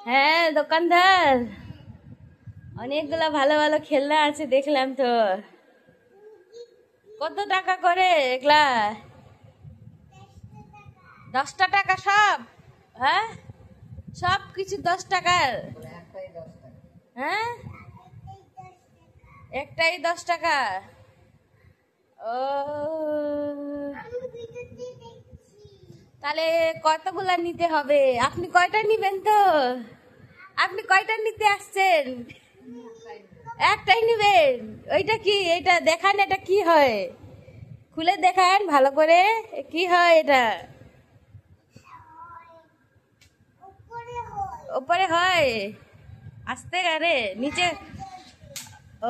হ্যাঁ দোকানদার, অনেকগুলা ভালো ভালো খেলনা আছে দেখলাম তো। কত টাকা করে এগুলা? 10 টাকা সব? হ্যাঁ সব কিছু 10 টাকার? হ্যাঁ একটাই 10 টাকা? ও তাহলে কতগুলা নিতে হবে? আপনি কয়টা নিবেন? তো আপনি কয়টা নিতে আসছেন? একটাই নিবেন? ওইটা কি? এটা দেখান, এটা কি হয়? খুলে দেখান ভালো করে, কি হয় এটা? উপরে হয়? আস্তে আরে নিচে।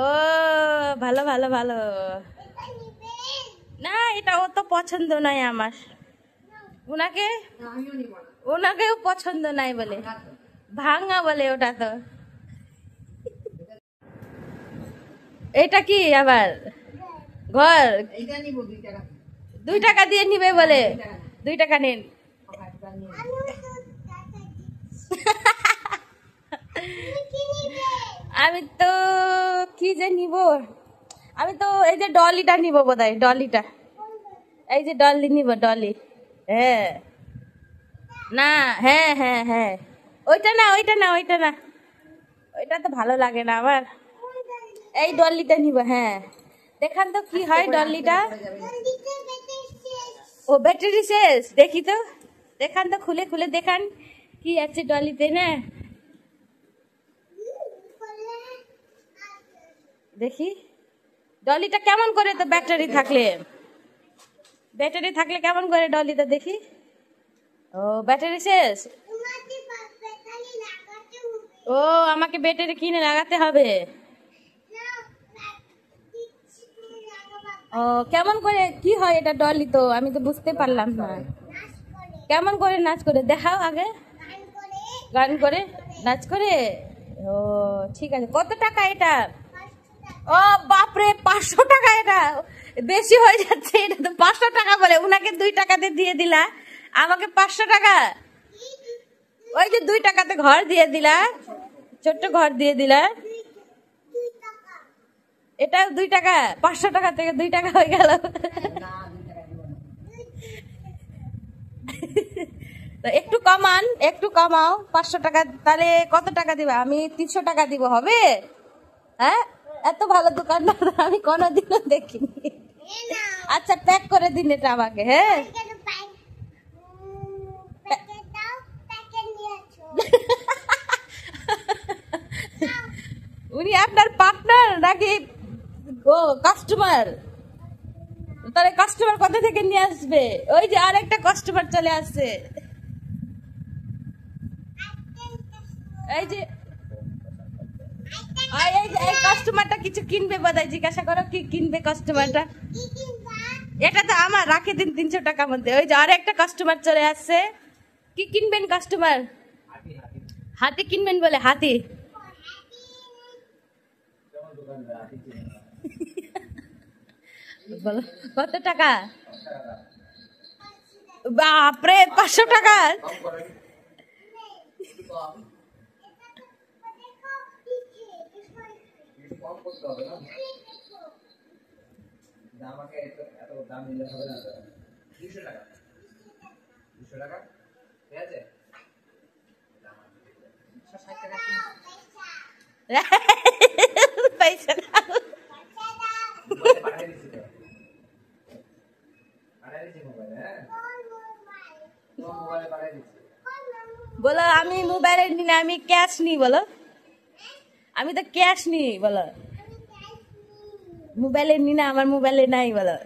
ও ভালো ভালো ভালো। না এটা ও তো পছন্দ নাই আমার। ওনাকেও পছন্দ নাই বলে, ভাঙা বলে ওটা তো। এটা কি আবার ঘর? 2 টাকা দিয়ে নিবে বলে? 2 টাকা নিন। আমি তো কি যে নিব, আমি তো এই যে ডলিটা নিব বোধহয়, ডলিটা। এই যে ডলি নিব, ডলি। হ্যাঁ না, হ্যাঁ হ্যাঁ হ্যাঁ ওইটা না, ওইটা না, ওইটা না, ওইটা তো ভালো লাগে না আমার। এই ডলিটা নিব। হ্যাঁ দেখান তো কি হয় ডলিটা। ও ব্যাটারি শেষ? দেখি তো, দেখান তো, খুলে খুলে দেখান কি আছে ডলিতে। না দেখি ডলিটা কেমন করে, তো ব্যাটারি থাকলে, ব্যাটারি থাকলে কেমন করে ডলিটা দেখি। ও ব্যাটারি শেষ? ও আমাকে ব্যাটারি কিনে লাগাতে হবে। ও কেমন করে কি হয় এটা ডলি? তো আমি তো বুঝতে পারলাম না। কেমন করে নাচ করে দেখাও আগে। গান করে নাচ করে? ও ঠিক আছে। কত টাকা এটা? ও বাপরে 500 টাকা? এটা বেশি হয়ে যাচ্ছে। এটা তো 500 টাকা বলে, উনাকে 2 টাকাতে দিয়ে দিলা, আমাকে 500 টাকা। ওই যে 2 টাকাতে ঘর দিয়ে দিলা, ছোট্ট ঘর দিয়ে দিলা। এটা 2 টাকা? 500 টাকা থেকে 2 টাকা হয়ে গেল। তো একটু কমান, একটু কমাও। 500 টাকা তাহলে কত টাকা দিবা? আমি 300 টাকা দিব, হবে? হ্যাঁ এত ভালো দোকানদার আমি কোনোদিনও দেখিনি। আচ্ছা প্যাক করে দিন এটা আমাকে। হ্যাঁ উনি আপনার পার্টনার নাকি কাস্টমার? তাহলে কাস্টমার কোথা থেকে নিয়ে আসবে? ওই যে আরেকটা কাস্টমার চলে আসছে। এই যে এই কাস্টমারটা কিছু কিনবে বোধহয়, জিজ্ঞাসা করো কি কিনবে কাস্টমারটা। এটা তো আমার, রাখে দিন 300 টাকার মধ্যে। ওই যে আরেকটা কাস্টমার চলে আসছে। কি কিনবেন কাস্টমার? হাতি কিনবেন বলে? হাতি? বলো কত টাকা? বাপরে 500 টাকা? পয়সা বলো। আমি মোবাইলে নি না, আমি ক্যাশ নি। বলো আমি তো ক্যাশ নি। বলো মোবাইলে নি না, আমার মোবাইলে নাই। বলো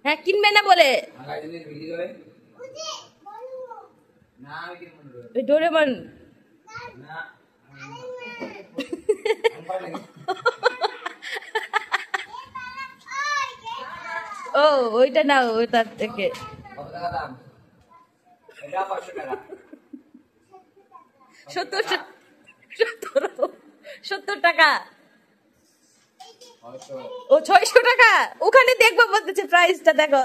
হ্যাঁ কিনবে না বলে? ডোরেমন? ও ওইটা না, ওইটার থেকে সত্তর টাকা। ও 600 টাকা, ওখানে দেখবো বলতেছে প্রাইসটা দেখো।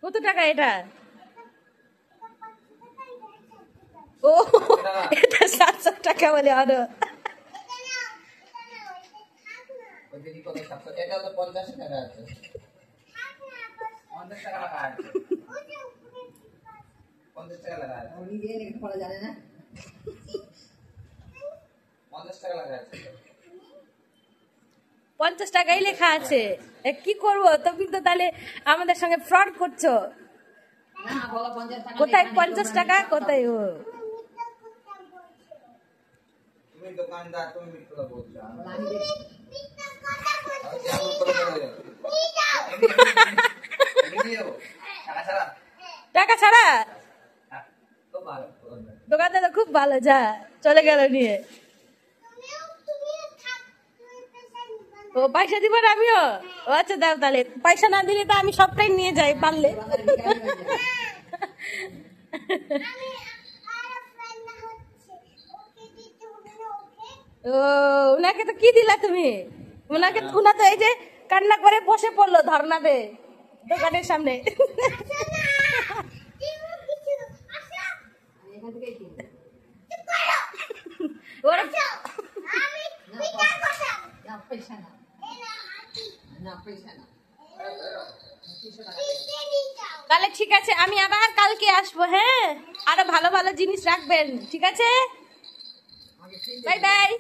কত টাকা এটা? ও এটা 700 টাকা বলে আরো। পঞ্চাশ টাকাই লেখা আছে। কি করবো, তুমি তো তাহলে আমাদের সঙ্গে ফ্রড করছো। কোথায় 50 টাকা, কোথায় ও? টাকা ছাড়া দোকানদার খুব ভালো, যা চলে গেল নিয়ে। ও পয়সা দিব না আমিও? ও আচ্ছা দাও, তাহলে পয়সা না দিলে তো আমি সবটাই নিয়ে যাই পারলে। ও উনাকে তো কি দিলা তুমি? উনাকে উনা তো এই যে কান্না করে বসে পড়লো ধর্নাতে দোকানের সামনে। তাহলে ঠিক আছে, আমি আবার কালকে আসবো। হ্যাঁ, আরো ভালো ভালো জিনিস রাখবেন, ঠিক আছে? Bye bye.